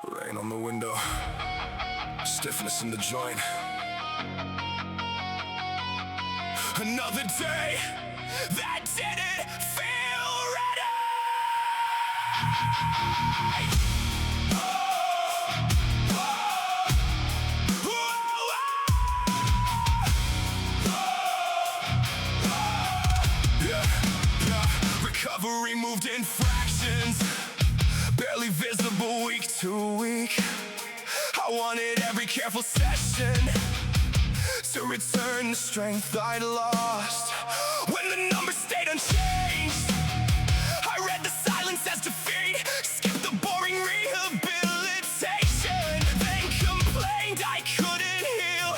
Rain on the window, stiffness in the joint. Another day that didn't feel ready. Recovery moved in fractions, barely visible week to week. I wanted every careful session to return the strength I'd lost. When the numbers stayed unchanged, I read the silence as defeat, skipped the boring rehabilitation, then complained I couldn't heal.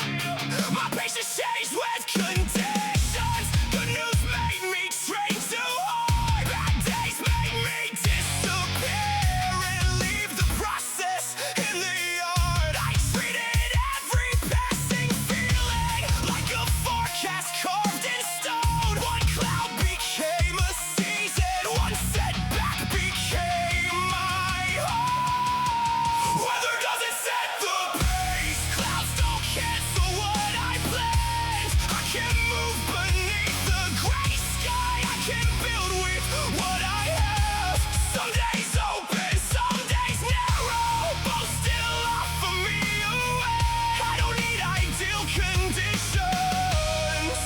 My patience changed with conditions. The news made me train too hard. Bad days made me disappear and leave the process in the yard. I treated every passing feeling like a forecast carved in stone. One cloud became a season, one setback became my home. Weather doesn't set the pace, clouds don't cancel what I planned. I can move beneath the gray sky, I can build with what I have. Some days open, some days narrow, both still offer me a way. I don't need ideal conditions.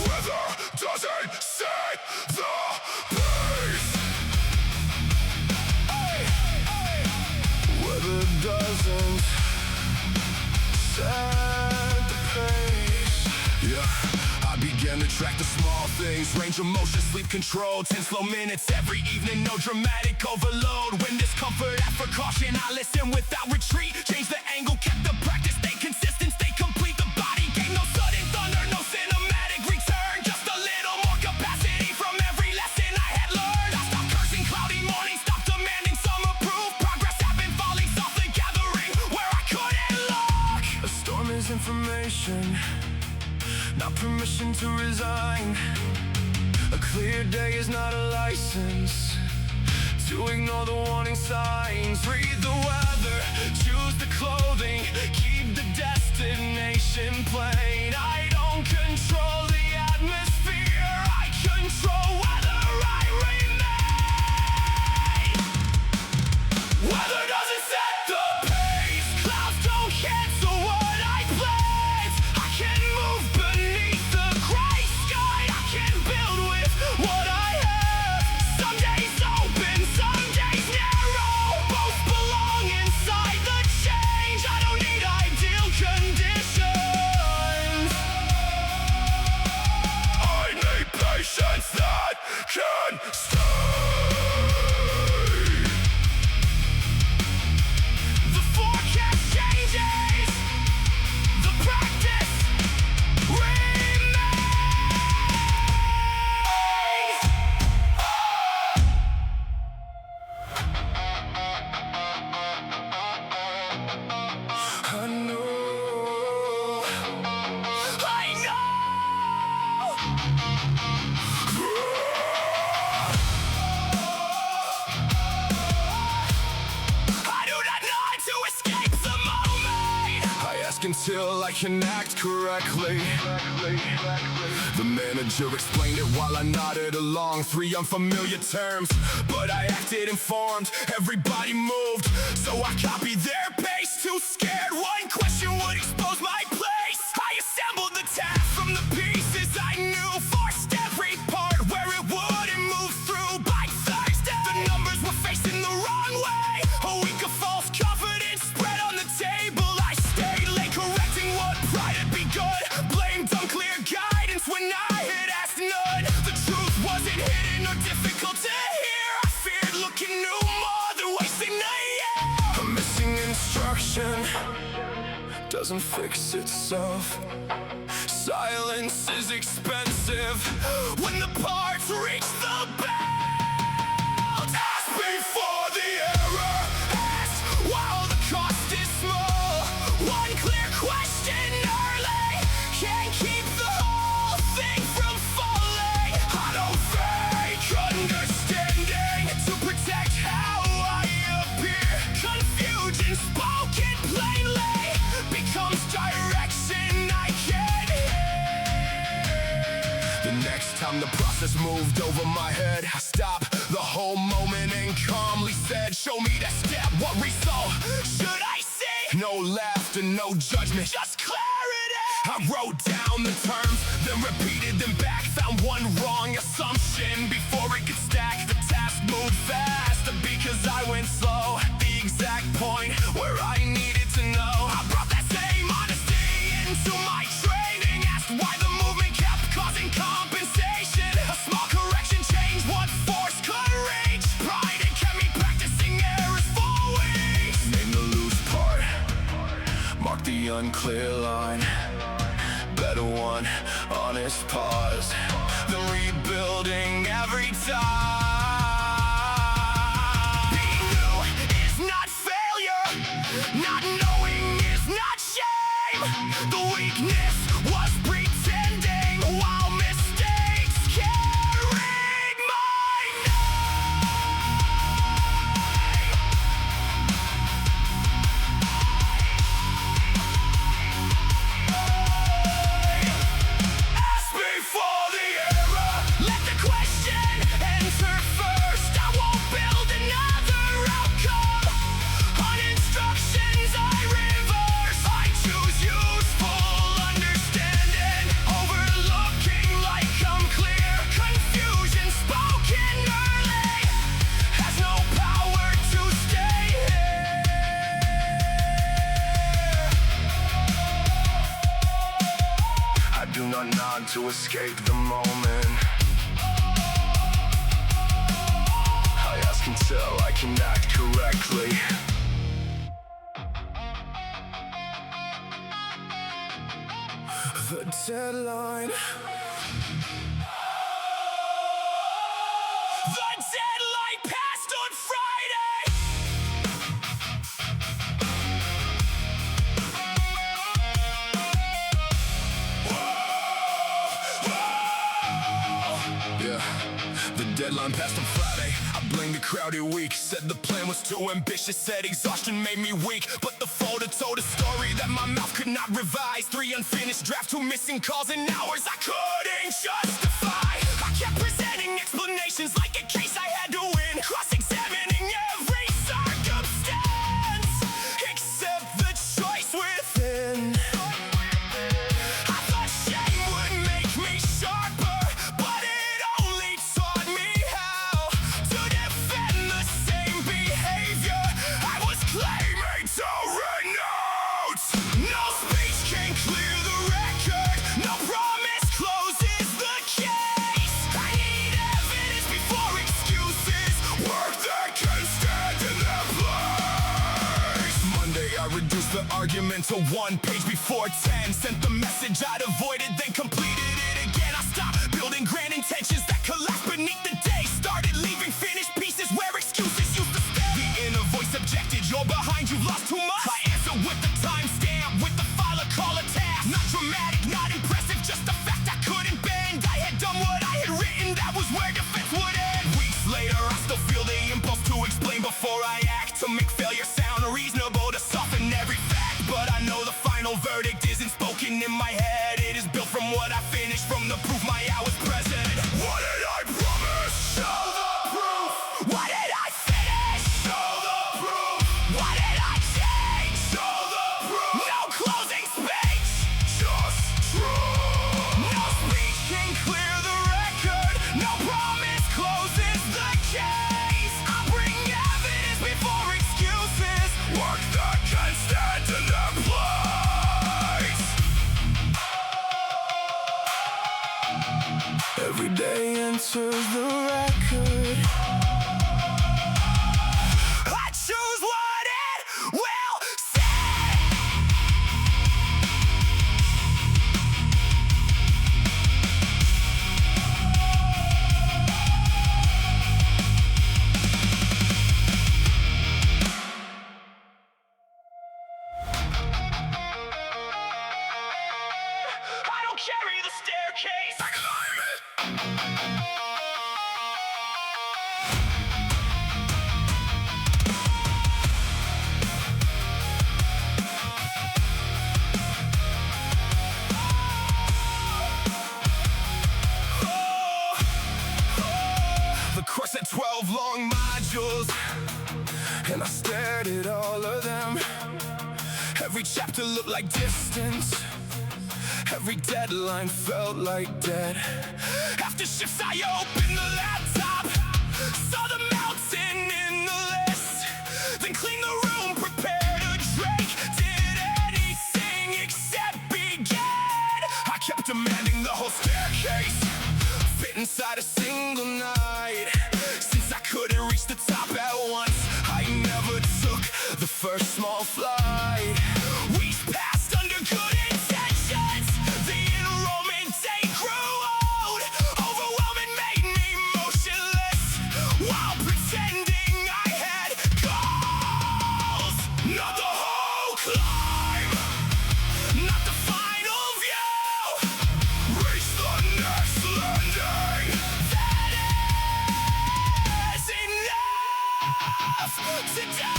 Weather doesn't set the pace. Weather doesn't set the pace. Yeah, I began to track the small things, range of motion, sleep control, 10 slow minutes every evening, no dramatic overload. When discomfort asked for caution, I listened without retreat, changed the angle, kept the practice, stay consistent, stay complete. The body gained no sudden thunder, no cinematic return, just a little more capacity from every lesson I had learned. I stopped cursing cloudy mornings, stopped demanding some approve. Progress had been falling softly, gathering where I couldn't look. A storm is information, not permission to resign. A clear day is not a license to ignore the warning signs. Read the weather, choose the clothing, keep the destination plain. I don't control the atmosphere, I control whether I remain. Weather doesn't set the pace, clouds don't cancel what I planned. I can move beneath the gray sky, I can build with what I have. Some days open, some days narrow, both belong inside the change. I don't need ideal conditions, I need patience that can stay. The forecast changes, the practice remains. I know, I know. I do not know how to escape the moment. I ask until I can act correctly. The manager explained it while I nodded along. 3 unfamiliar terms, but I acted informed. Everybody moved, so I copied their pace. Too scared, one question would expose my place. I assembled the task from the pieces I knew, forced every part where it wouldn't move through. By Thursday, the numbers were facing the wrong way. A week of false confidence spread on the table. I stayed late, correcting what pride had begun. Blamed unclear guidance when I had asked none. The truth wasn't hidden or difficult to hear. I feared looking new more than wasting a year. A missing instruction doesn't fix itself. Silence is expensive when the parts reach the belt. Ask before the error, ask while the cost is small. One clear question early can keep the whole thing from falling. I don't fake understanding to protect how I time the process moved over my head. I stopped the whole moment and calmly said, show me that step, what result should I see? No laughter, no judgment, just clarity. I wrote down the terms, then repeated them back. Found one wrong assumption before it could stack. The task moved faster because I went slow. The exact point where I needed to know. I brought that same honesty into my training. Asked why the movement kept causing compensation. A small correction changed what force could reach. Pride, it kept me practicing errors for weeks. Name the loose part, mark the unclear line. Better one, honest pause, then rebuilding every time. Being new is not failure, not knowing is not shame. The weakness was pretending while mistakes carried my name. Ask me for the error, let the question enter first. I won't build another outcome on instructions I reverse. I choose useful understanding, overlooking like I'm clear. Confusion spoken early has no power to stay here. I do not nod to escape the moment. I ask until I can act correctly. The deadline. The deadline passed on Friday. Yeah, the deadline passed on Friday. I blamed the crowded week, said the plan was too ambitious, said exhaustion made me weak. But the folder told a story that my mouth could not revise. 3 unfinished drafts, 2 missing calls and hours I couldn't justify. I kept presenting explanations like a case I had to win, cross-examining every circumstance except the choice within. I thought shame would make me sharper, but it only taught me how to defend the same behavior I was claiming to renounce. No speech can clear the record, no promise closes the case. I need evidence before excuses, work that can stand in their place. Monday I reduced the argument to 1 page before 10. Sent the message I'd avoided, then completed it again. I stopped building grand intentions that collapsed beneath the day. Started leaving finished pieces where excuses used to stay. The inner voice objected, you're behind, you've lost too much. I answered with the timestamp, with the file, I call a task. Not dramatic, not impressive, just a fact I couldn't bend. I had done what I had written, that was where defense would end. Weeks later, I still feel the impulse to explain before I act, to make failure sound reasonable, to soften every fact. But I know the final verdict isn't spoken in my head. It is built from what I finished, from the proof my I was present. What did I promise? Show the proof. What did I finish? Show the proof. What did I change? Show the proof. No closing speech, just truth. No speech can clear the record, no promise closes the case. I bring evidence before excuses, work that can stand in their place. Every day enters the record. I choose what it will say. I don't carry the staircase, I climb it. 12 long modules, and I stared at all of them. Every chapter looked like distance, every deadline felt like dead. After shifts I opened the laptop, saw the mountain in the list, then cleaned the room, prepared a drink, did anything except begin. I kept demanding the whole staircase fit inside a single night. Since I couldn't reach the top at once, I never took the first small flight. Weeks passed under good intentions, the enrollment day grew old. Overwhelming made me motionless, while pretending I had goals. Not the whole climb, not the final view, reach the next landing. That is enough to do.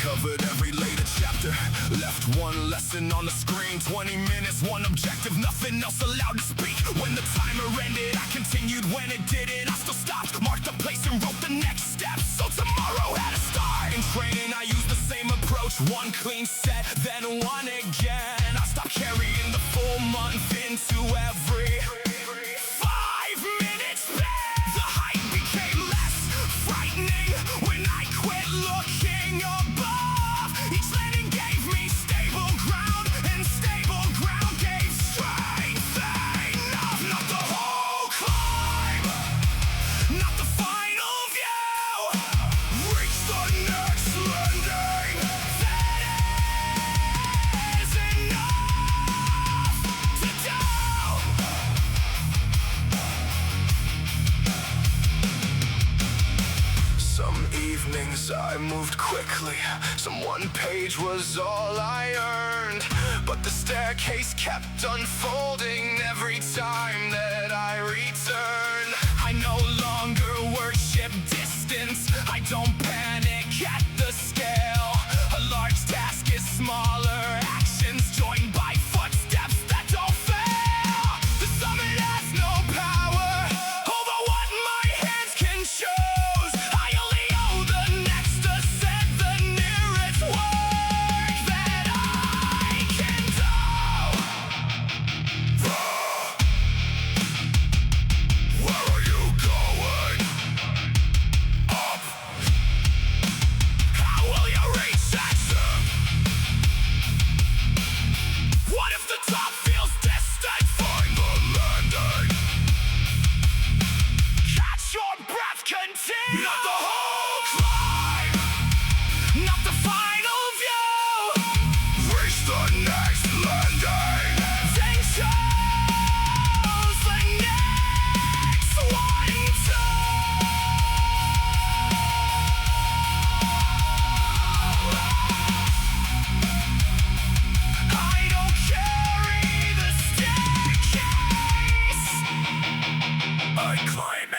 Covered every later chapter, left one lesson on the screen. 20 minutes, one objective, nothing else allowed to speak. When the timer ended, I continued. When it didn't, I still stopped, marked the place and wrote the next step. So tomorrow had to start. In training, I used the same approach. One clean set, then one again. I stopped carrying the full month into every 5 minutes back. The height became less frightening when I quit looking above. Each landing gave me stable ground, and stable ground gave strength enough. Not the whole climb, not the final view, reach the next landing. That is enough to do. Some evenings I moved quickly, some one page was all I earned, but the staircase kept unfolding every time that I returned. I no longer worship distance, I don't panic at the scale. A large task is smaller actions joined by footsteps that don't fail. The summit has no power over what my hands can choose. I only owe the next ascent, the nearest work that I can do. Where are you going? Up. How will you reach that? What if the top feels distant? Find the landing. Catch your breath, continue. Not the whole climb, not the final view, reach the next landing. Then choose the next one too. I don't carry the staircase, I climb it.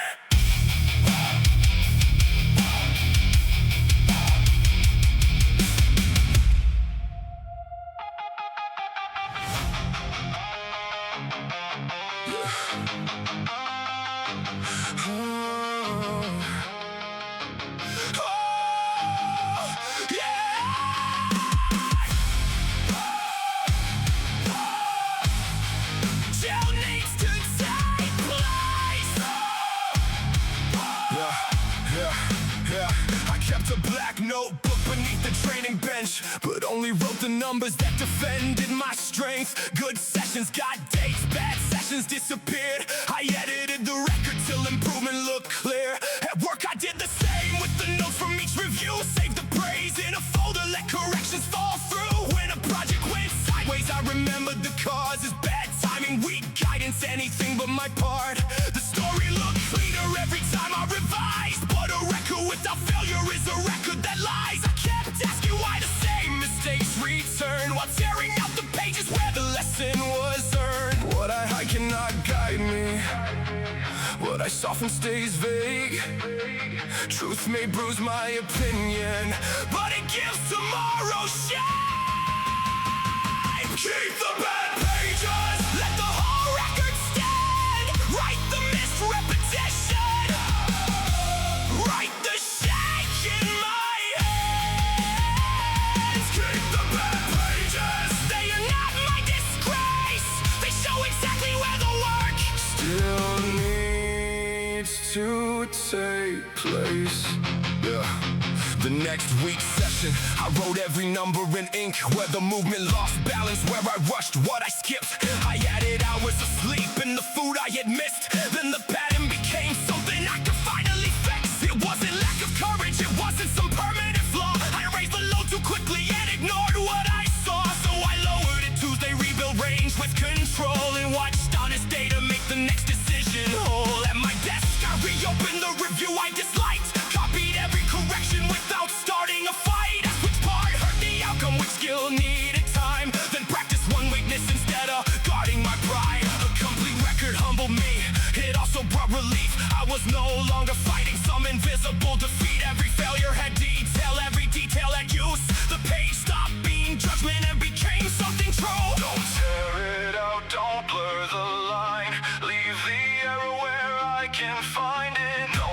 Still needs to take place. Yeah. I kept a black notebook beneath the training bench, but only wrote the numbers that defended my strength. Good sessions got dates, bad sessions disappeared. I edited the record till improvement looked clear. At work I did the same with the notes from each review. Saved the praise in a folder, let corrections fall through. When a project went sideways, I remembered the causes. Bad timing, weak guidance, anything but my part. The story looked cleaner every time I revised, but a record without failure is a record that lies. I kept asking why the same mistakes return, while tearing out the pages where the lesson was earned. What I hide cannot guide me, what I soften stays vague. Truth may bruise my opinion, but it gives tomorrow shine. Keep the bad pages, let the whole record stay. to take place. Yeah. The next week's session, I wrote every number in ink. Where the movement lost balance, where I rushed, what I skipped. I added hours of sleep and the food I had missed. Then the pattern became something I could finally fix. It wasn't lack of courage, it wasn't some permanent flaw. I raised the load too quickly and ignored what I saw. So I lowered it Tuesday, rebuilt range with control, and watched honest data make the next decision whole. At my desk, I reopened the review I disliked, copied every correction without starting a fight. I switched part, heard the outcome, which skill needed time, then practiced one weakness instead of guarding my pride. A complete record humbled me, it also brought relief. I was no longer fighting some invisible defeat. Every failure had detail, every detail had use. The page stopped being judgment and became something true. Don't tear it out, don't blur the line. Leave the error where I can find it. No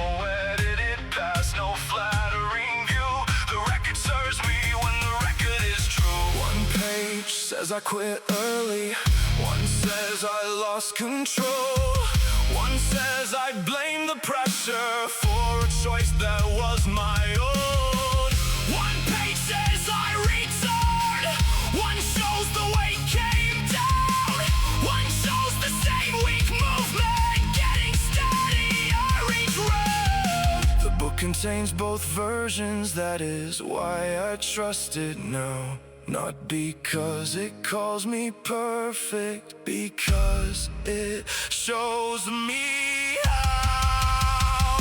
edited past, no flattering view. The record serves me when the record is true. One page says I quit early, one says I lost control, one says I blame the pressure for a choice that was my own. One page says I returned, one shows the weight came down, one shows the same weak movement getting steadier each round. The book contains both versions, that is why I trust it now. Not because it calls me perfect, because it shows me how.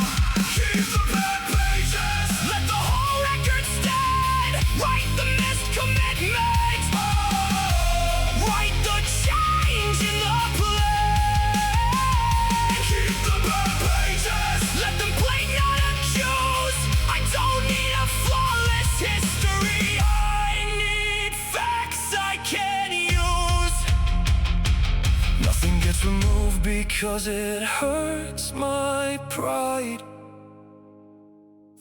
Keep the bad pages, let the whole record stand. Write the missed commitment, write the change in the plan. Keep the bad pages, let them play, not accuse. I don't need a flawless history, I need facts I can use. Nothing gets removed because it hurts my pride.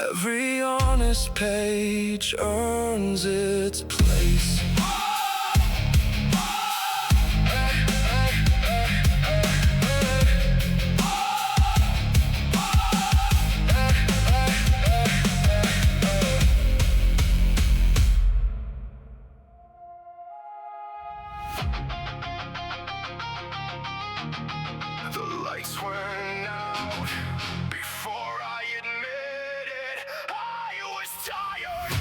Every honest page earns its place. The lights went out before I admit it. I was tired.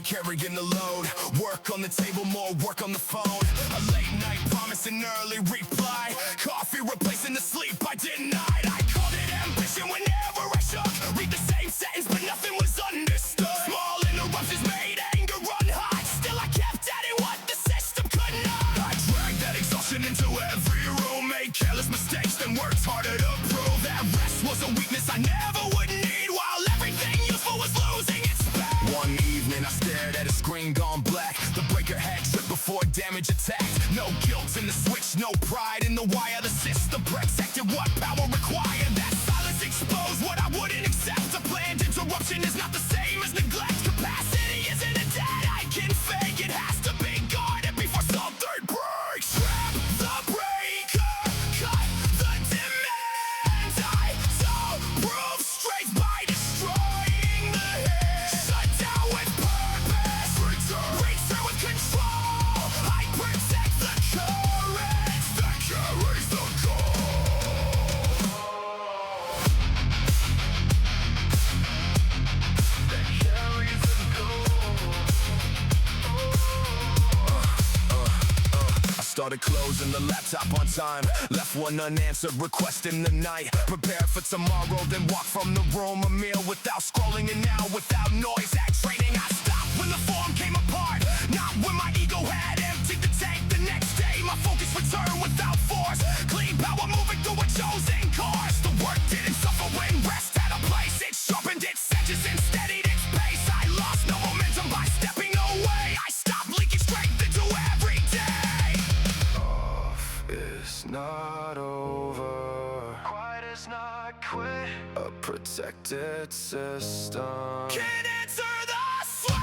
Carrying the load, work on the table, more work on the phone. A late night promise, an early reply. Coffee replacing the sleep I denied. I called it ambition whenever I shook. Read the same sentence, but nothing was understood. Small interruptions made anger run high. Still I kept adding what the system could not. I dragged that exhaustion into every room, made careless mistakes, then worked harder to prove that rest was a weakness I never would need, while everything useful was losing its back. One evening I stared at a screen gone black. The breaker had tripped before damage attacked. No guilt in the switch, no pride in the wire. The system protected what power required. That silence exposed what I wouldn't accept. A planned interruption is not the same as neglect. Capacity isn't a debt I can fake. It has to be guarded before something breaks. Trap the breaker, cut the demand. I don't prove strength by destroying the hit. Shut down with purpose, return with control. I protect the current that carries the Started closing the laptop on time. Left one unanswered request in the night. Prepared for tomorrow, then walk from the room. A meal without scrolling and now without noise. At training I stopped when the form came apart. Not when my ego had emptied the tank. The next day my focus returned without force. Clean power moving through a chosen course. The work didn't suffer when rest had a place. It sharpened its edges and steadied its pace. I lost no not over. Quiet is not quit. A protected system can't answer the switch.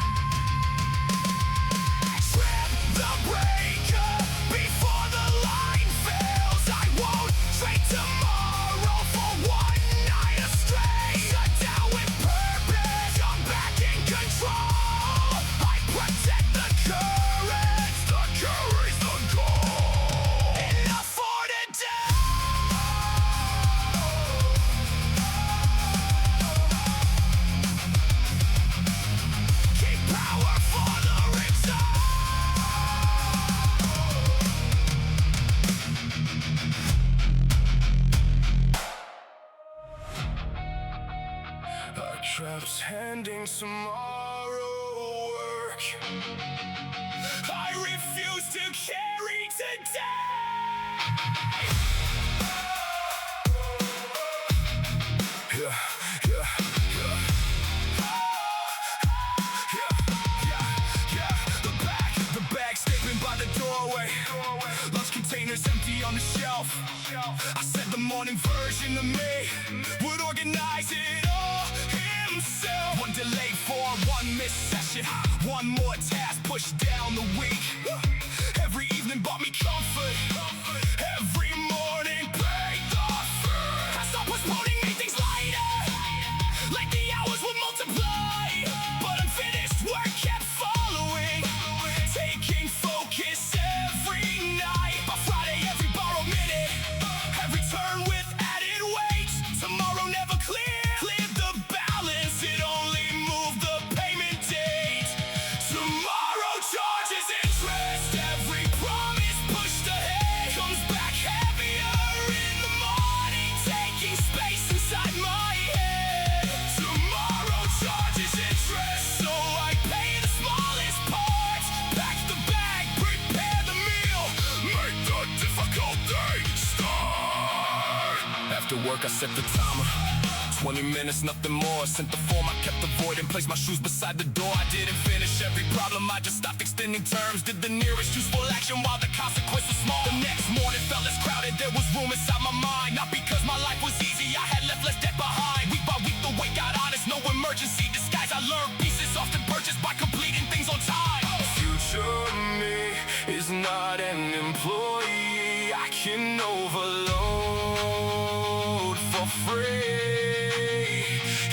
Trip the breaker before the line fails. I won't trade tomorrow for one night of straight. Shut down with purpose, I'm back in control. I protect the courage, the courage, the goal. Enough for today. Keep power for the return. Our traps handing tomorrow work. I refuse to carry today. Yeah, yeah, yeah. The bag stepping by the doorway. Lunch containers empty on the shelf. I said the morning version of me would organize it all himself. One delay for one missed session, one more task pushed down the week. Every evening brought me comfort. Every morning paid the fee. I stopped postponing, made things lighter. Like the hours would multiply, but unfinished work kept following, taking focus every night. By Friday, every borrowed minute, every turn with added weight. Tomorrow never cleared the balance, it only moved the payment date. Tomorrow charges interest, every promise pushed ahead comes back heavier in the morning, taking space inside my head. Tomorrow charges interest, so I pay the smallest parts. Pack the bag, prepare the meal, make the difficult day start. After work I set the timer, 20 minutes, nothing more. Sent the form, I kept the void and placed my shoes beside the door. I didn't finish every problem, I just stopped extending terms. Did the nearest useful action while the consequence was small. The next morning felt less crowded, there was room inside my mind. Not because my life was easy, I had left less debt behind. Week by week the weight got honest, no emergency disguise. I learned pieces often purchased by completing things on time. Future me is not an employee I can overload for free.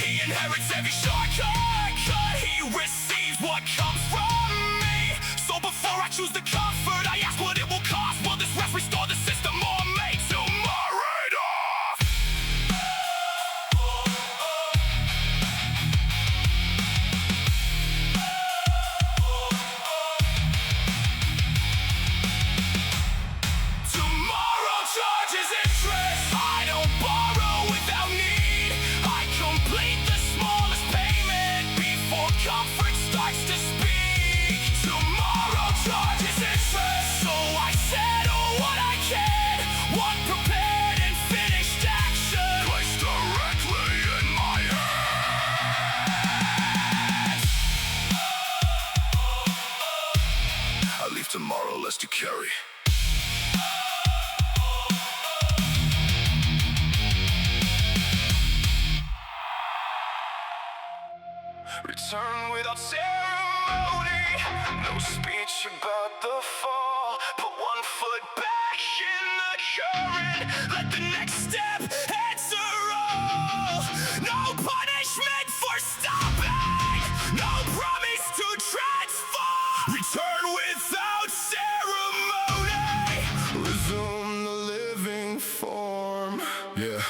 He inherits every shortcut, he receives what comes from me. So before I choose the comfort, I ask what it will cost. Will this rest restore the system or make tomorrow off? Tomorrow charges interest. I don't borrow without need, I complete the smallest payment before comfort starts to speak. Tomorrow charges interest, so I settle what I can. One prepared and finished action placed directly in my hands. I leave tomorrow less to carry. Return without ceremony, no speech about the fall. Put one foot back in the current, let the next step answer all. No punishment for stopping, no promise to transform. Return without ceremony, resume the living form. Yeah,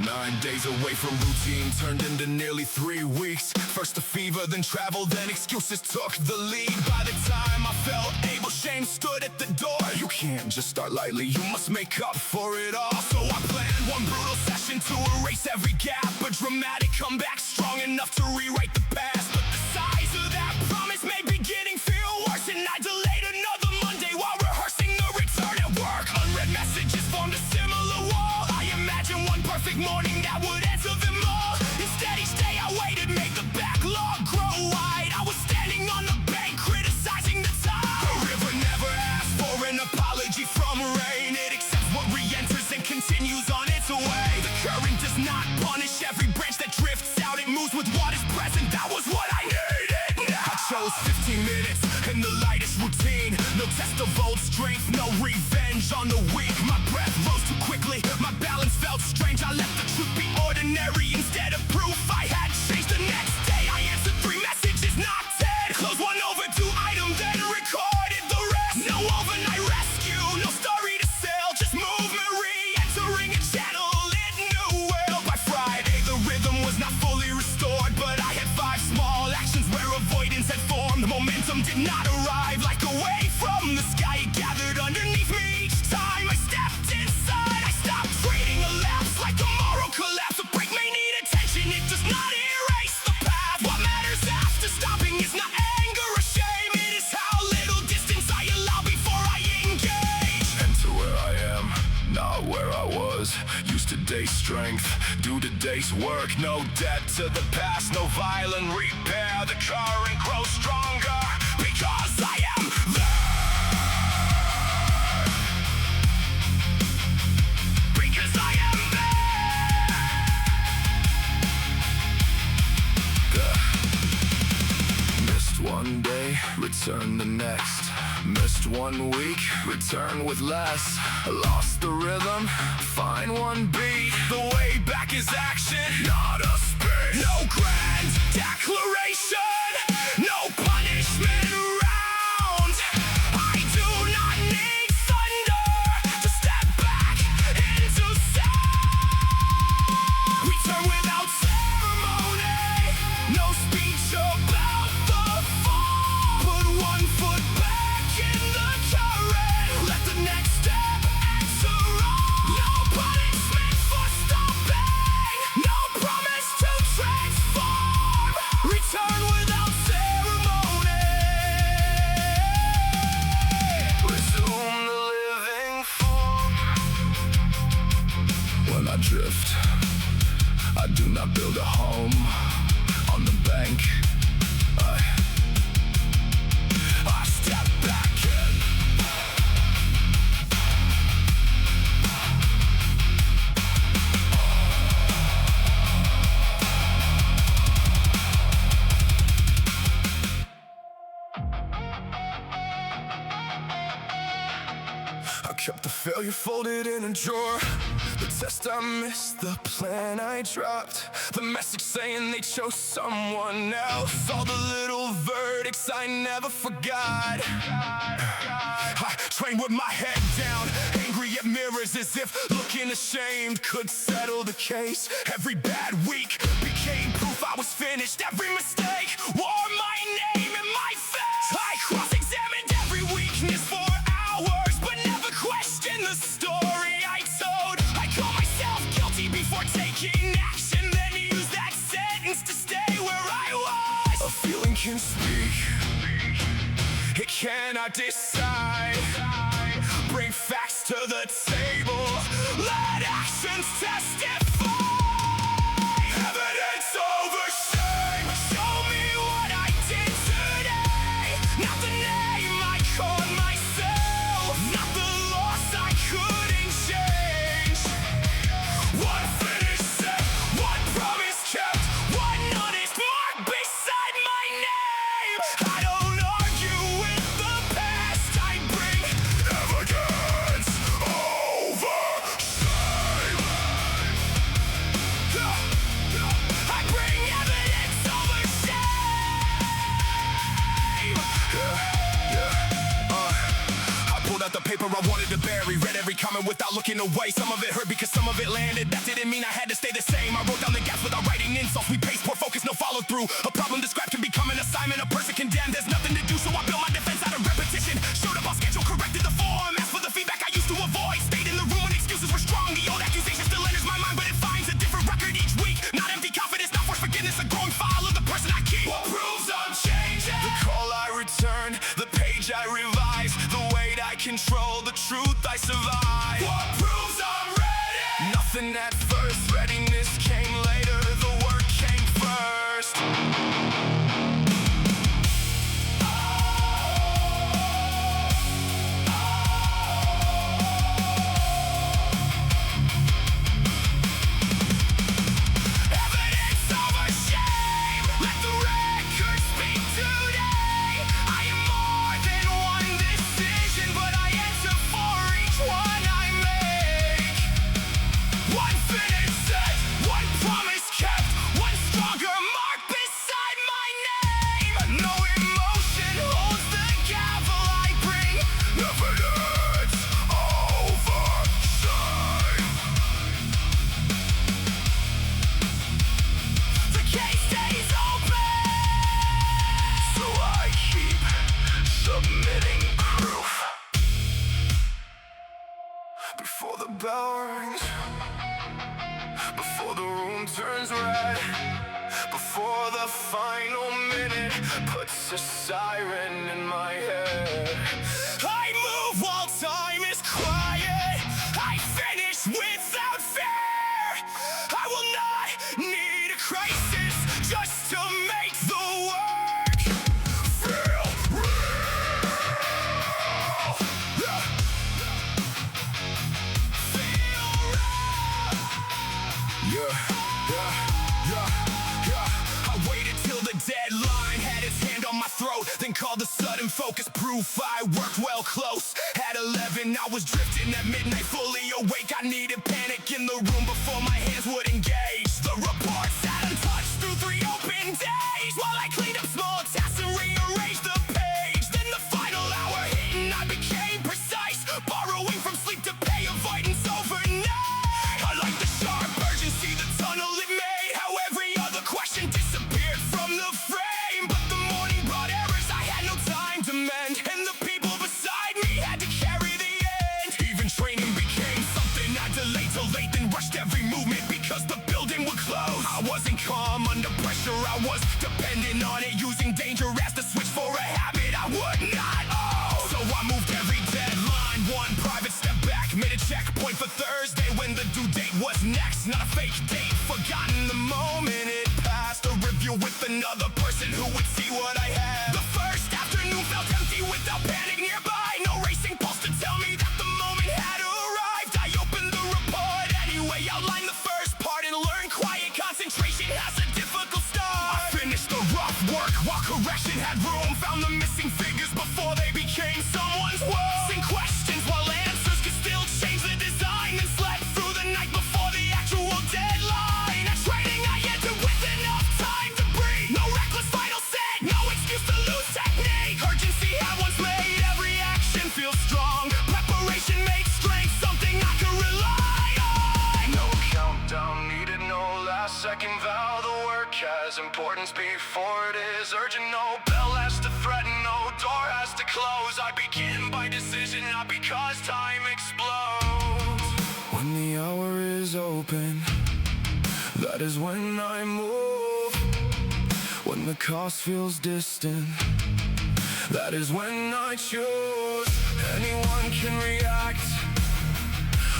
9 days away from routine turned into nearly 3 weeks. First the fever, then travel, then excuses took the lead. By the time I felt able, shame stood at the door. You can't just start lightly, you must make up for it all. So I planned one brutal session to erase every gap, a dramatic comeback strong enough to rewrite the past. But the size of that promise made beginning feel worse, and I delayed another Monday while rehearsing the return at work. Unread messages formed a similar wall. I imagined one perfect morning that would answer them all. Instead each day I waited, made the backlog grow wide. I was standing on the bank criticizing the tide. The river never asked for an apology from rain, it accepts what re-enters did not arrive like a wave from the sky. It gathered underneath me each time I stepped inside. I stopped treating a lapse like a moral collapse. A break may need attention, it does not erase the path. What matters after stopping is not anger or shame. It is how little distance I allow before I engage. And to where I am, not where I was. Used today's strength, do today's work. No debt to the past, no violent repair. The current grows stronger because I am there. Because I am there. Missed one day, return the next. Missed 1 week, return with less. Lost the rhythm, find one beat. The way back is action, not a space. No grand declaration, no punishment round. I do not need thunder to step back into sound. Return without ceremony, no speech about the fall. Put 1 foot back in the current, let the next step answer all. No punishment for stopping, no promise to transform. Return without ceremony. Resume the living form. When I drift, I do not build a home on the bank. I step back in. I kept the failure folded in a drawer. The test I missed, the plan I dropped. The message saying they chose someone else. All the little verdicts I never forgot. I trained with my head down, angry at mirrors as if looking ashamed could settle the case. Every bad week became proof I was finished. Every mistake wore my name in my face. I cross-examined every weakness for hours, but never questioned the story I told. I call myself guilty before taking action, then use that sentence to stay where I was. A feeling can speak, it cannot decide. Bring facts to the table, let actions testify. Evidence over shame, show me what I did today. Not the name I called myself, not the loss I couldn't change. One finish set, one promise kept, one honest mark beside my name. I don't argue with the past, I bring evidence over shame. I bring evidence over shame. I pulled out the paper I wanted to bury, read every comment without looking away. Some of it hurt because some of it landed. That didn't mean I had to stay the same. I wrote down the gaps without writing insults. We pace, poor focus, no follow through. A problem described can become an assignment. A person condemned, there's nothing to do, so I built my defense out of repetition. Showed up on schedule, corrected the form. Asked for the feedback I used to avoid. Stayed in the room when excuses were strong. The old accusation still enters my mind, but it finds a different record each week. Not empty confidence, not for forgiveness. A growing file of the person I keep. What proves I'm changing? The call I return, the page I revise, the weight I control, the truth I survive. What proves I'm ready? Nothing at first, readiness came later, the work came first. Evidence over shame, let the record speak today. I am more than one decision, but I answer for each one I made. final minute puts a siren in my head. I move while time is quiet. I finish without fear. I will not need a crisis just to make the work feel real. Yeah. Feel real. I waited till the deadline, had his hand on my throat, then called the sudden focus proof I worked well close. At 11 I was drifting at midnight, fully awake. I needed panic in the room before my hands would engage. The report sat untouched through 3 open days, while I cleaned up small tasks and rearranged the page. Then the final hour hit and I became precise, borrowing from sleep to pay avoidance overnight. I like the sharp urgency, the tunnel it made, how every other question disappeared from the frame. But the morning brought errors I had no time to mend, and the people beside me had to carry the end. Even training became something I delayed till late, then rushed every movement because the building would close. I wasn't calm under pressure, I was dependent on it, using danger as the switch for a habit I would not own. So I moved every deadline, one private step back, made a checkpoint for Thursday when the due date was next. Not a fake date, forgotten the moment it passed, a review with another person who would see what I had. The first afternoon felt empty without panic nearby, no racing pulse to tell me that the moment had arrived. I opened the report anyway, outlined the first part, and learned quiet concentration has a difficult start. I finished the rough work while correction had room, found the missing figures before they became someone's woes. Asking questions while answers could still change the design, and slept through the night before the actual deadline. At training I entered with enough time to breathe, no reckless final set, no excuse to lose technique. Urgency had once made every action feel strong, preparation makes strength something I could rely on. No countdown needed, no last second vow, the work has importance before it is urgent. No bell has to threaten, no door has to close. I begin by decision, not because time explodes. When the hour is open, that is when I move. When the cost feels distant, that is when I choose. Anyone can react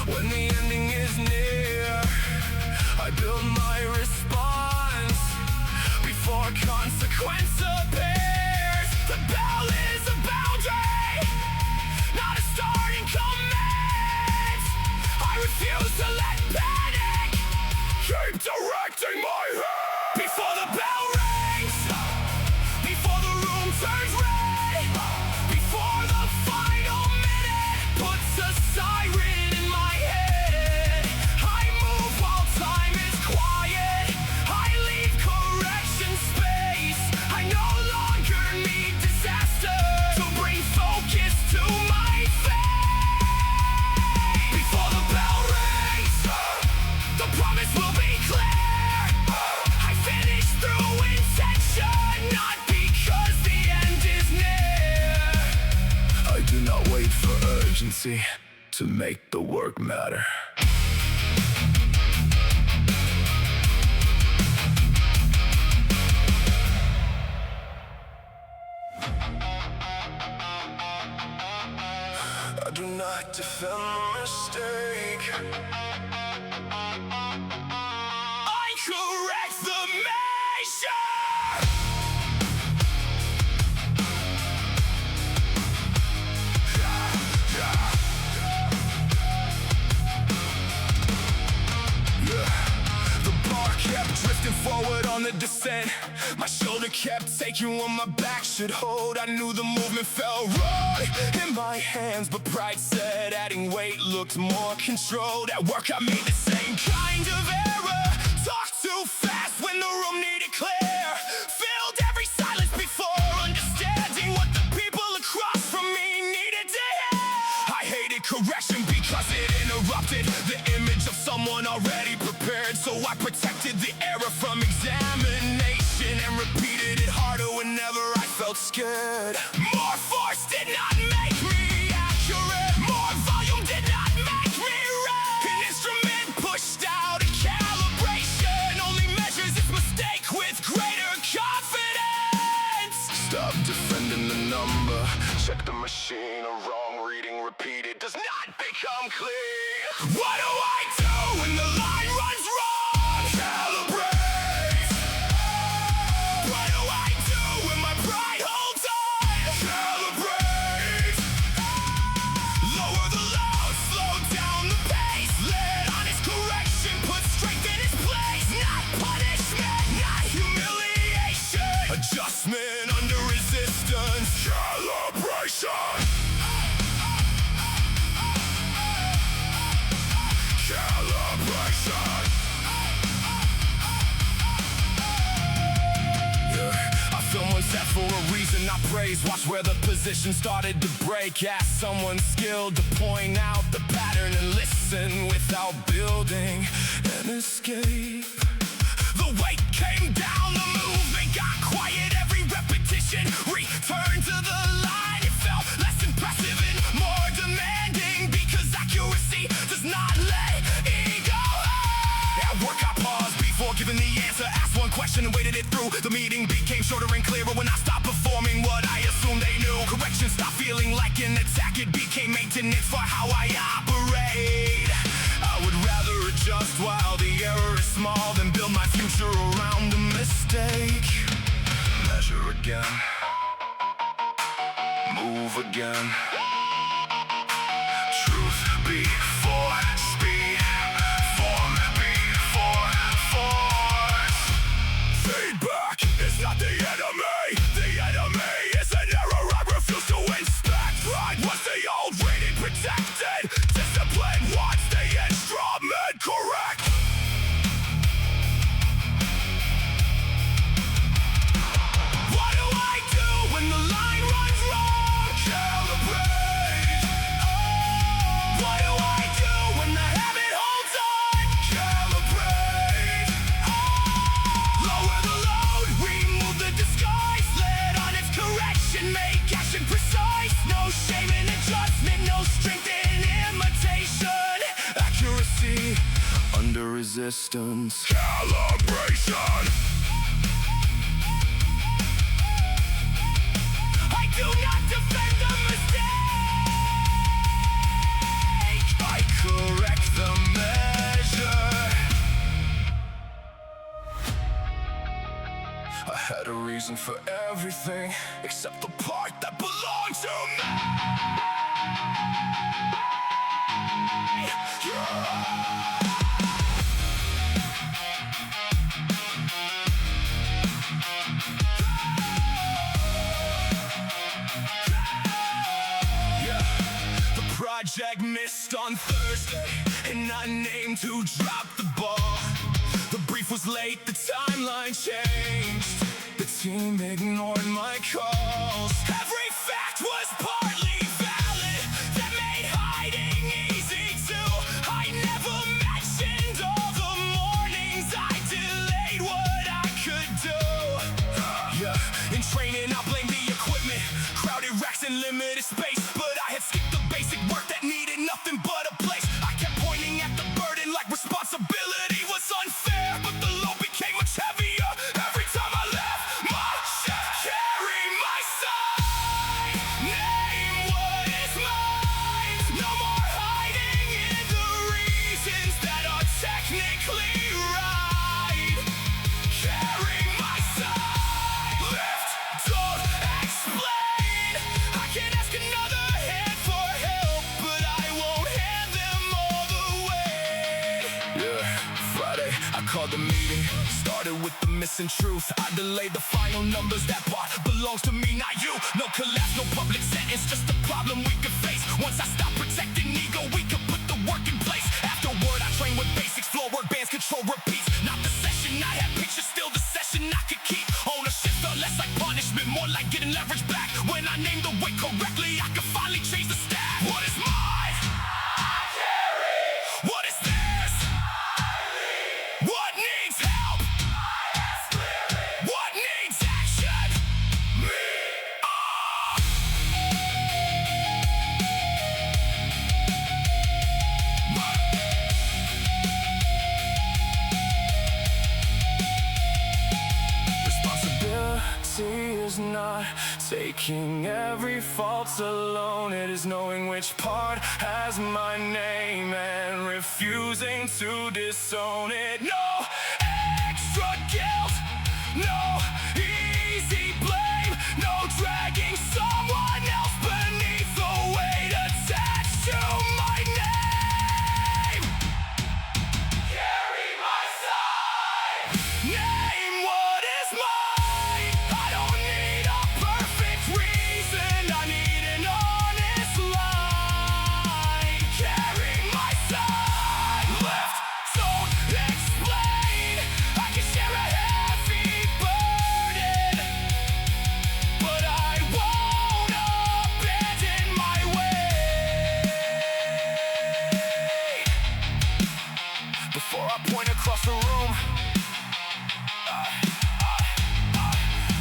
when the ending is near. I build my response before consequence appears. The bell is a boundary, not a starting command. I refuse to let panic keep directing my hand. Before the bell rings, before the room turns red, before the final minute puts a siren in my head. I move while time is quiet, I leave correction space. I no longer need disaster to bring focus to my face. Before the bell rings, the promise will be clear. I finish through intention, not because the end is near. I do not wait for urgency to make the work matter. I do not defend the mistake, I correct the measure. The bar kept drifting forward on the descent. My shoulder kept taking what my back should hold. I knew the movement felt wrong in my hands, but pride said adding weight looked more controlled. At work I made the same kind of error, talked too fast when the room needed clear, filled every silence before understanding what the people across from me needed to hear. I hated correction because it interrupted the image of someone already prepared, so I protected the error from examination and repeated it harder whenever I felt scared. More force did not make me accurate, more volume did not make me right. An instrument pushed out a calibration only measures its mistake with greater Check the machine, a wrong reading repeated does not become clear. What do I do when the line runs wrong? Calibrate. What do I do when my pride holds on? Calibrate. Lower the load, slow down the pace. Let honest correction, put strength in its place. Not punishment, not humiliation. Adjustment under resistance. Calibration. Calibration. I film one set for a reason, not praise. Watch where the position started to break. Ask someone skilled to point out the pattern and listen without building an escape. The weight came down, the movement got quiet. Every repetition returned to the line. It felt less impressive and more demanding because accuracy does not let ego. At work I paused before giving the answer. Asked one question and waited it through. The meeting became shorter and clearer when I stopped performing what I assumed they knew. Correction stopped feeling like an attack. It became maintenance for how I operate. I would rather adjust while the error is small than build my future around a mistake. Measure again. Move again. Truth before speed. Form before force. Feedback is not the enemy. The enemy is an error I refuse to inspect. Pride was the old rated, protected. Discipline wants the instrument correct. What do I do when the line runs wrong? Calibrate. What do I do when the habit holds on? Calibrate. Lower the load, remove the disguise. Let honest correction make action precise. No shame in adjustment, no strength in imitation. Accuracy under resistance. Calibration. I do not defend the mistake. I correct the measure. I had a reason for everything except the part that belonged to me. The project missed on Thursday, and I named who dropped the ball. The brief was late, the timeline changed. The team ignored my calls. Every fact was partly valid. That made hiding easy too. I never mentioned all the mornings I delayed what I could do. In training I blame the equipment. Crowded racks and limited space. But I had skipped the basic work that needed nothing but a place. I kept pointing at the burden like responsibility was unfair. But the load became much heavier every time I left my shit. Carry my side. Name what is mine. No more hiding in the reasons that are technically right. Carry my side. Lift, don't explain. I can't ask another hand for help, but I won't hand them all the way. Friday, I called the meeting. Started with the missing truth. I delayed the final numbers. That part belongs to me, not you. No collapse, no public sentence, just a problem we could face. Once I stop protecting ego, we could put the work in place. Afterward, I train with basics, floor work, bands, control, repeats. Not the session I had pictures, still the session I could keep. Ownership felt less like punishment, more like getting leverage back. When I named the weight correctly, I could finally change the stat. What is mine? I carry. What is theirs? I lead. What needs help? I ask clearly. What needs action? Me. Responsibility is not Taking every fault alone, it is knowing which part has my name and refusing to disown it. No extra guilt, no easy blame, no dragging someone else beneath the weight attached to my name. Carry my side, name what is mine. I don't need a perfect reason, I need an honest line. Carry my side, left, don't explain. I can share a heavy burden, but I won't abandon my way. Before I point across the room,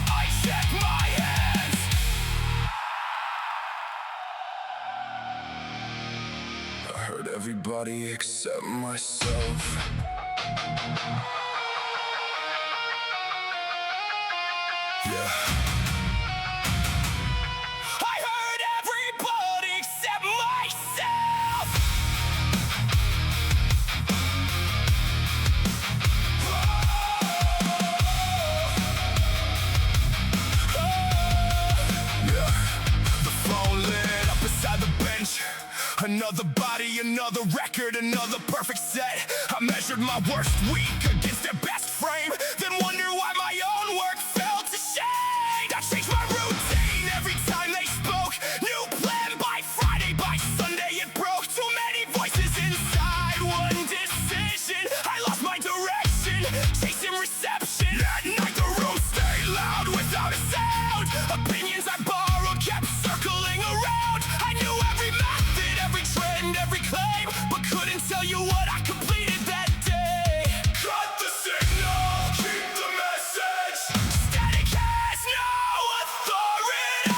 I check my hands. I hurt everybody except myself. Yeah. I hurt everybody except myself. Yeah. The phone lit up beside the bench. Another body, another record, another perfect set. I measured my worst week against their best frame, then wonder why my own work fell to shame. I changed my routine every time they spoke. New plan by Friday, by Sunday it broke. Too many voices inside, one decision. I lost my direction, chasing reception. At night the room stayed loud without a sound. Opinions I borrowed kept circling around. I knew every method, every trend, every claim, but couldn't tell you what I completed that day. Cut the signal, keep the message. Static has no authority.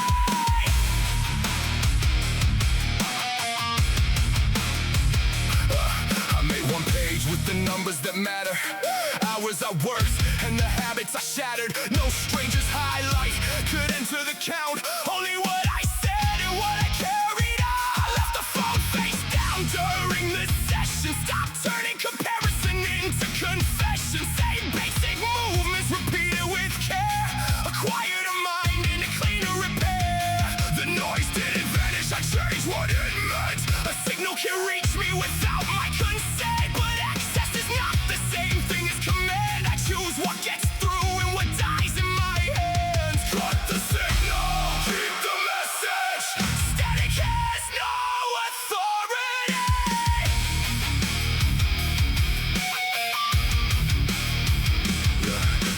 I made one page with the numbers that matter. Hours I worked and the habits I shattered. No stranger's highlight could enter the count. Only what I said and what I carried on. I left the phone face down during the session. Stopped turning comparison into confession. Same basic movements repeated with care. A quieter mind and a cleaner repair. The noise didn't vanish, I changed what it meant. A signal can reach me without my consent, but access is not the same thing as command. I choose what gets through and what dies in my hands. Cut the signal, keep the message. Static has no authority.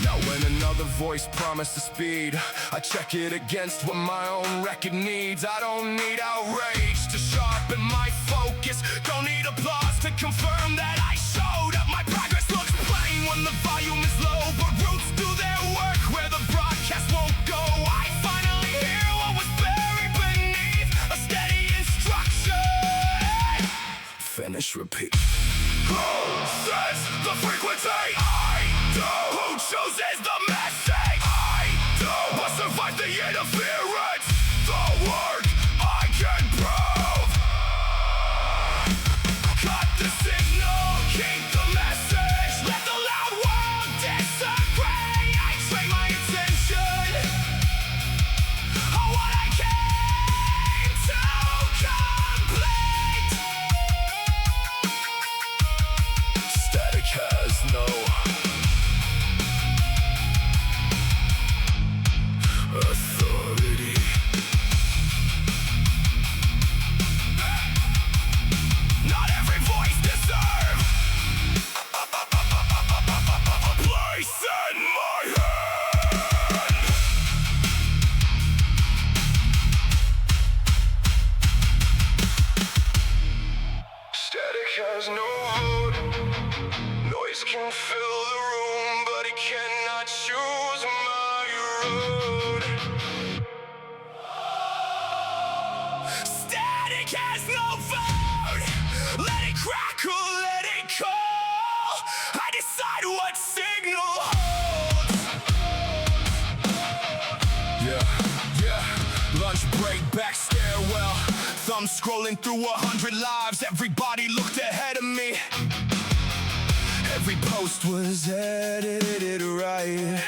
Now when another voice promises speed, I check it against what my own record needs. I don't need outrage to sharpen my focus. Don't need applause to confirm that I showed up. My progress looks plain when the volume is low, but roots do their work where the broadcast won't go. I finally hear what was buried beneath a steady instruction. Finish, repeat. Who sets the frequency? I do. Who chooses the message? I do. But survive the interference. The work I can prove. Cut the signal, keep the message. Let the loud world disagree. I trade my attention on what I came to complete. Static has no authority. Not every voice deserves a place in my hand. Static has no vote. Noise can fill the room, but it cannot choose my road. Static has no vote. Let it crackle, let it call. I decide what signal holds. Yeah. thumb, scrolling through 100 lives. Everybody looked ahead of me. Every post was edited right.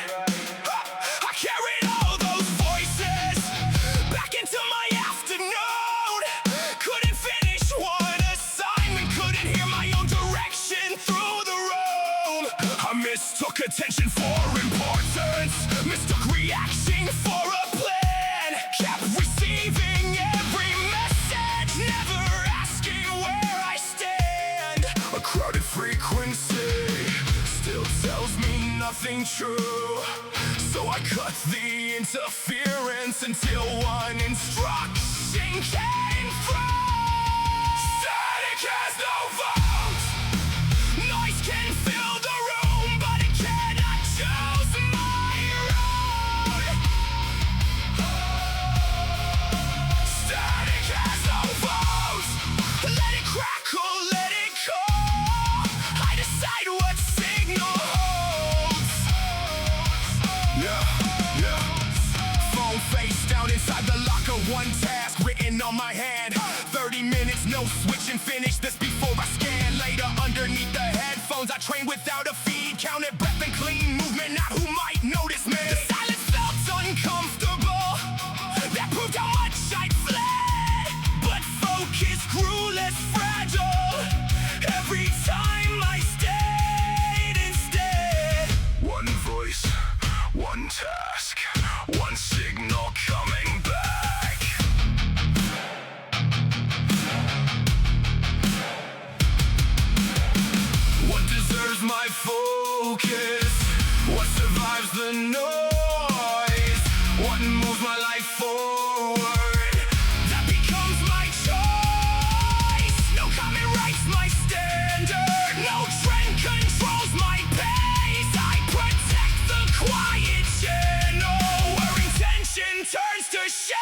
I carried all those voices back into my afternoon. Couldn't finish one assignment, couldn't hear my own direction through the room. I mistook attention for importance, mistook reaction for a plan. Kept receiving every message, never asking where I stand. A crowded frequency still tells me nothing true. So I cut the interference until one instruction came through. Static has no vote. Noise can fill the room, but it cannot choose my road. Static has no vote. Let it crackle, let it go. I decide what signal holds. Yeah. Phone face down inside the locker, one task written on my hand. 30 minutes, no switch and finish this before I scan. Later underneath the headphones, I train without a feed. Counted breath and clean movement, not who might notice me. The silence felt uncomfortable. That proved how much I'd fled. But focus grew less fragile every time I stayed instead. One voice, one task, one signal coming back. What deserves my focus? What survives the noise? What moves my life forward? That becomes my choice. No comment writes my standard. No trend controls my pace. I protect the quiet channel where intention turns to shade.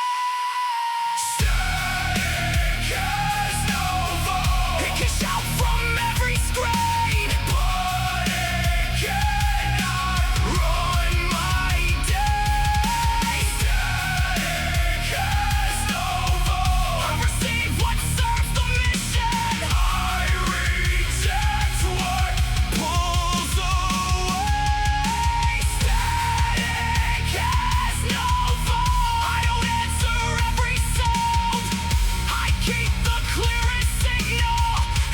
Static has no vote. It can shout from every screen, but it cannot run my day. Static has no vote. I receive what serves the mission. I reject what pulls away. Static has no vote. I don't answer every sound. I keep the clearest signal,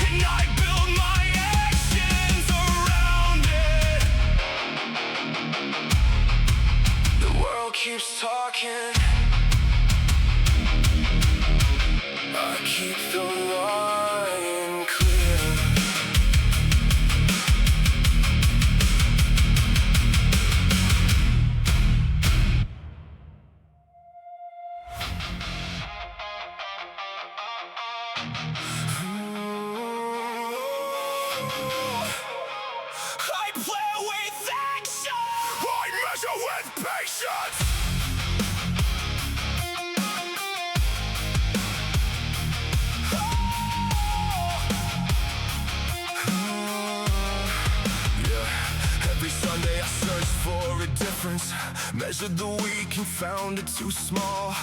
and I build my actions around it. The world keeps talking. I keep the line clear. I play with action. I measure with patience. Yeah, every Sunday I searched for a difference. Measured the week and found it too small.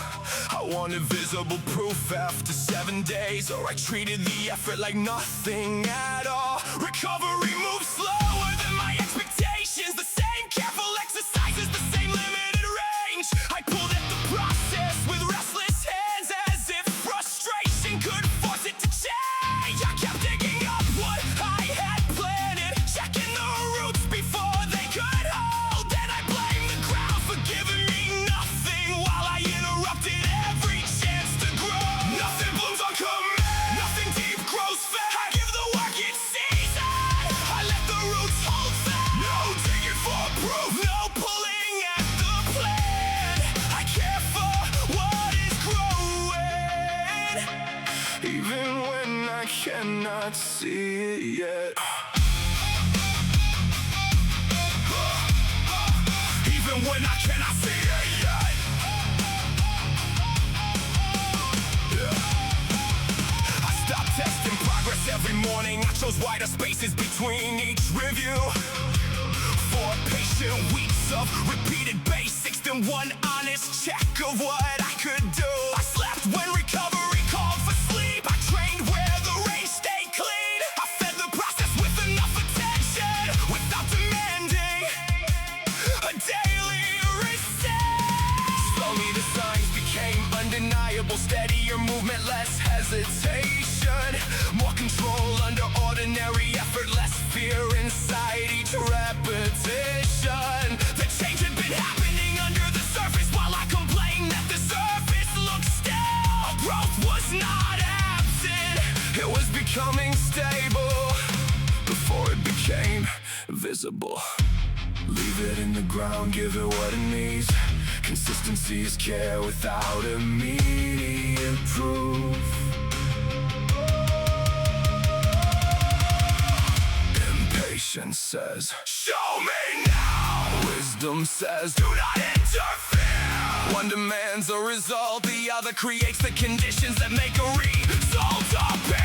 I wanted visible proof after 7 days, or I treated the effort like nothing at all. Recovery moves slower than my expectations. The same careful exercises, the same limited range. I pulled at the process with restless hands, as if frustration could force it to change. I kept digging up what I had planted, checking the roots before they could hold. Then I blamed the ground for giving me nothing, while I interrupted every chance to grow. Nothing blooms on command, nothing deep grows fast. I give the work its season. I let the roots hold fast. No digging for proof, no pulling at the plan. I care for what is growing, even when I cannot see it yet. Even when I cannot see it yet. Yeah. I stopped testing progress every morning. I chose wider spaces between each review. 4 patient weeks of repeated basics, then one honest check of what I could do. I slept when recovery called for sleep. steadier movement, less hesitation, more control under ordinary effort, less fear inside each repetition. The change had been happening under the surface while I complained that the surface looked still. Growth was not absent, it was becoming stable before it became visible. Leave it in the ground, give it what it needs. Consistency is care without immediate proof. Impatience says, show me now. Wisdom says, do not interfere. One demands a result, the other creates the conditions that make a result appear.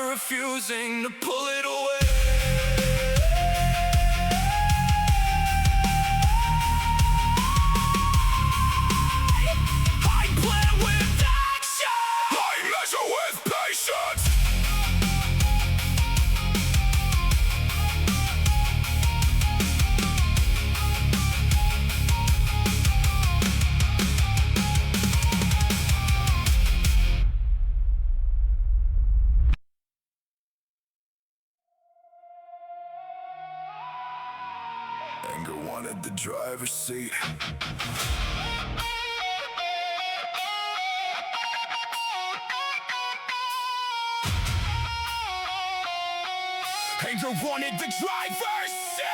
Refusing to pull it away. I plan with action, I measure with patience. Anger wanted the driver's seat. Anger wanted the driver's seat.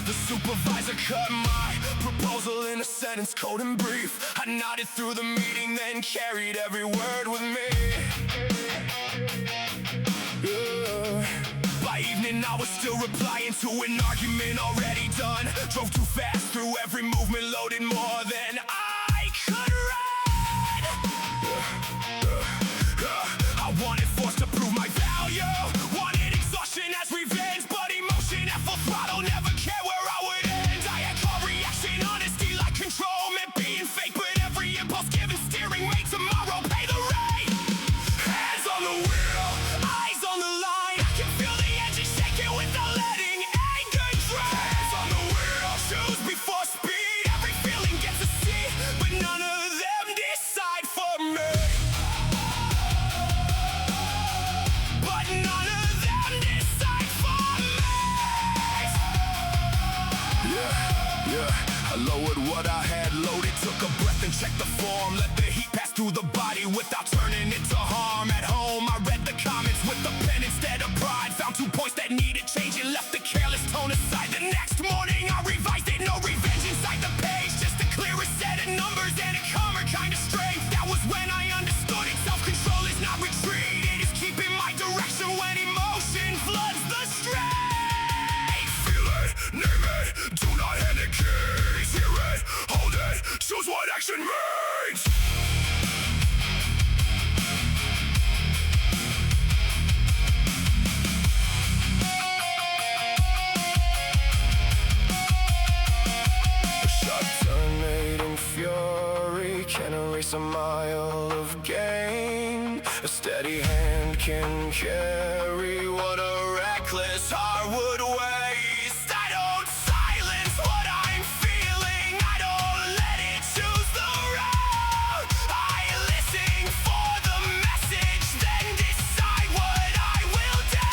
The supervisor cut my proposal in a sentence, code and brief. I nodded through the meeting, then carried every word with me. By evening I was still replying to an argument already done. Drove too fast through every movement, loaded more than I could run. I wanted force to prove my value, wanted exhaustion as revenge, but emotion at full throttle, never care where I would end. I had car reaction, honesty like control, meant being fake, but every impulse given steering made tomorrow pay the rate. Hands on the wheel, eyes on the line, I can feel the engine shaking without letting anger drive. Hands on the wheel, choose before speed, every feeling gets a seat, but none of them decide for me. But none of them decide for me. I lowered what I had loaded, took a breath and checked the form, let the heat pass through the body without turning it to harm. At home I read the comments with the pen instead of pride, found 2 points that needed change and left the careless tone aside. The next morning I revised it, no revenge inside the page, just a clearer set of numbers and a calmer kind of strength. That was when I understood it, self-control is not retreat, it is keeping my direction when emotion floods the street. Feel it, name it, do not hand it keys. Hear it, hold it, choose what action means. A sharp turn made in fury can erase a mile of gain. A steady hand can carry what a reckless heart would waste. I don't silence what I'm feeling, I don't let it choose the route. I listen for the message, then decide what I will do.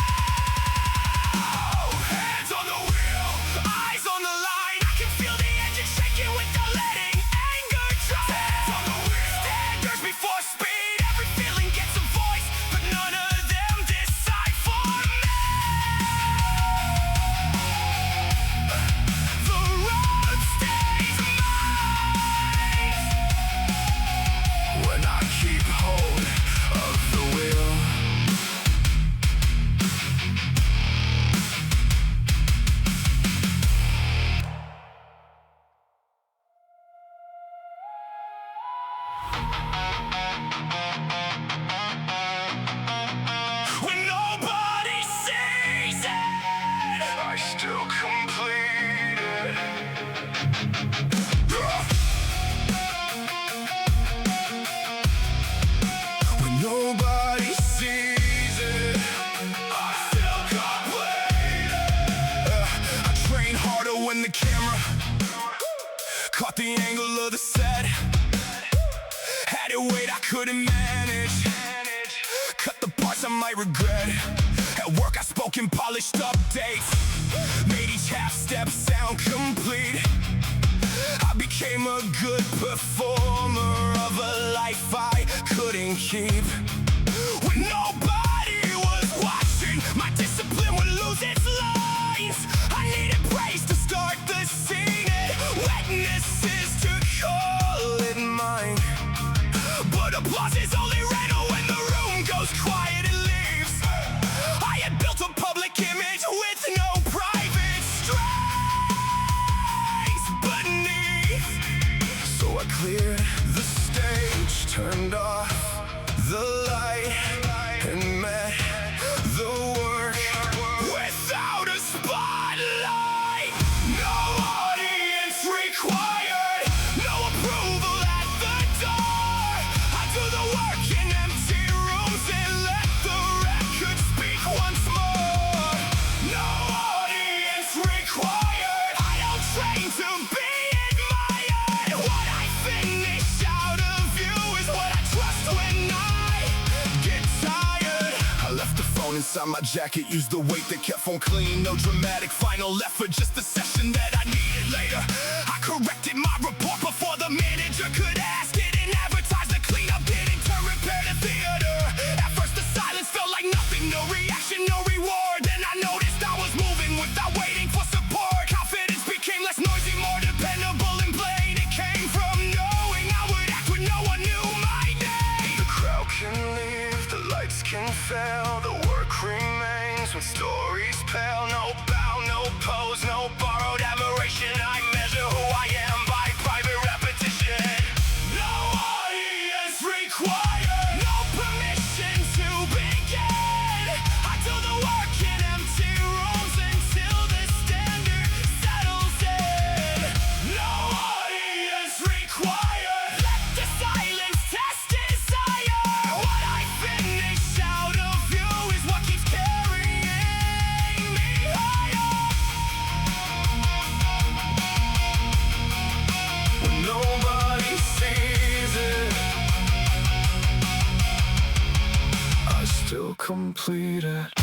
Hands on the wheel, eyes on the line, I can feel the engine shaking without letting anger drive. Hands on the wheel, standards before speed, every feeling gets a voice, but none of them decide. When nobody sees it, I still complete it. I train harder when the camera caught the angle of the set. Had it weight I couldn't manage, cut the parts I might regret. At work I spoke in polished updates, made each half step sound complete. I became a good performer of a life I couldn't keep. When nobody was watching, my discipline would lose its lines. I needed praise to start the scene and witnesses to call it mine. But applause is only rental when the room goes quiet and leaves. I had built a public image with no private strings beneath. So I cleared the stage, turned off the light, and met the work without a spotlight. No audience required, no approval at the door. I do the work in empty rooms and let the record speak once more. No audience required, I don't train to be admired. What I finish out of you is what I trust when I get tired. I left the phone inside my jacket, used the weight that kept phone clean. No dramatic final effort, just the session that I needed later. I corrected my report before the manager could ask it, and advertised the cleanup didn't turn repair to theater. At first the silence felt like nothing, no reaction, no reward. Then I noticed I was moving without waiting for support. Confidence became less noisy, more dependable and plain. It came from knowing I would act when no one knew my name. The crowd can leave, the lights can fail, the work remains when stories pale. No bow, no pose, no borrowed admiration. I measure who I am by private repetition. No audience required, no permission to begin. I do the work in empty rooms until the standard settles in. No audience required, let the silence test desire. What I finish out of you is what keeps carrying me higher. When nobody sees it, I still complete it.